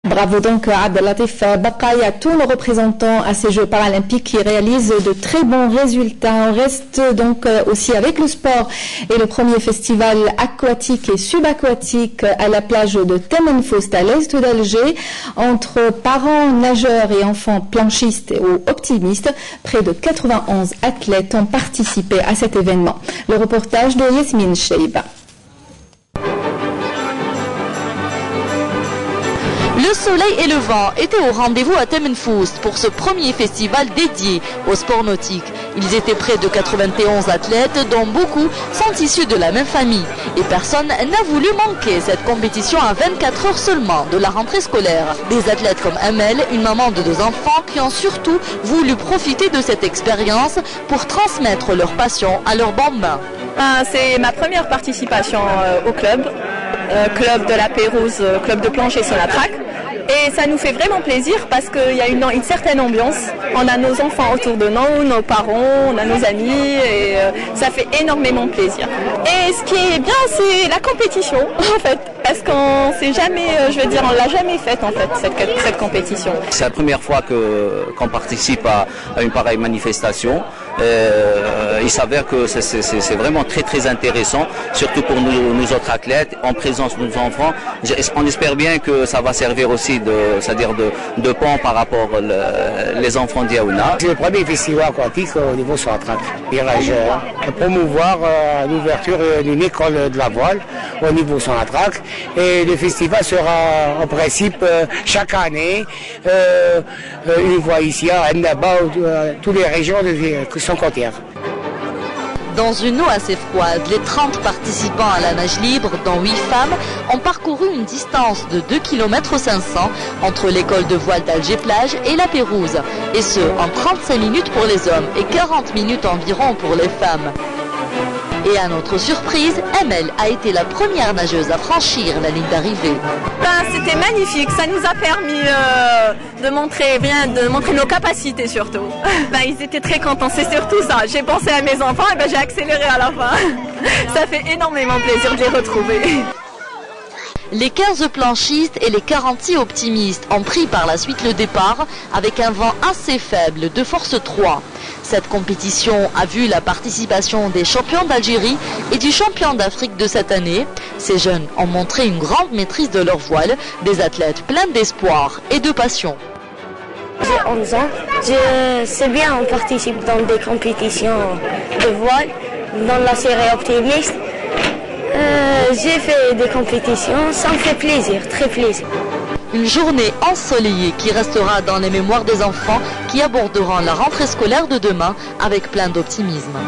Bravo donc à Abdelatif Bakaya, tous nos représentants à ces Jeux paralympiques qui réalisent de très bons résultats. On reste donc aussi avec le sport et le premier festival aquatique et subaquatique à la plage de Temmenfaust à l'est d'Alger. Entre parents, nageurs et enfants planchistes ou optimistes, près de 91 athlètes ont participé à cet événement. Le reportage de Yasmine Cheiba. Le soleil et le vent étaient au rendez-vous à Temmenfaust pour ce premier festival dédié au sport nautique. Ils étaient près de 91 athlètes dont beaucoup sont issus de la même famille. Et personne n'a voulu manquer cette compétition à 24 heures seulement de la rentrée scolaire. Des athlètes comme Amel, une maman de 2 enfants, qui ont surtout voulu profiter de cette expérience pour transmettre leur passion à leurs bambins. C'est ma première participation au club de la Pérouse, club de plancher sur la traque. Et ça nous fait vraiment plaisir parce qu'il y a une certaine ambiance. On a nos enfants autour de nous, nos parents, on a nos amis et ça fait énormément plaisir. Et ce qui est bien, c'est la compétition en fait. Parce qu'on s'est jamais, on l'a jamais faite en fait, cette compétition. C'est la première fois qu'on participe à une pareille manifestation. Il s'avère que c'est vraiment très intéressant, surtout pour nous autres athlètes, en présence de nos enfants. On espère bien que ça va servir aussi de pont par rapport les enfants d'Yaouna. C'est le premier festival aquatique au niveau sur la traque. Promouvoir l'ouverture d'une école de la voile au niveau sur la traque. Et le festival sera en principe chaque année, une fois ici à Ennaba, toutes les régions qui sont côtières. Dans une eau assez froide, les 30 participants à la nage libre, dont 8 femmes, ont parcouru une distance de 2,5 km entre l'école de voile d'Alger-Plage et la Pérouse. Et ce, en 35 minutes pour les hommes et 40 minutes environ pour les femmes. Et à notre surprise, Amel a été la première nageuse à franchir la ligne d'arrivée. C'était magnifique, ça nous a permis de montrer nos capacités surtout. Ils étaient très contents, c'est surtout ça. J'ai pensé à mes enfants et j'ai accéléré à la fin. Ça fait énormément plaisir de les retrouver. Les 15 planchistes et les 46 optimistes ont pris par la suite le départ avec un vent assez faible de force 3. Cette compétition a vu la participation des champions d'Algérie et du champion d'Afrique de cette année. Ces jeunes ont montré une grande maîtrise de leur voile, des athlètes pleins d'espoir et de passion. J'ai 11 ans. C'est bien, on participe dans des compétitions de voile, dans la série optimiste. J'ai fait des compétitions, ça me fait plaisir, très plaisir. Une journée ensoleillée qui restera dans les mémoires des enfants qui aborderont la rentrée scolaire de demain avec plein d'optimisme.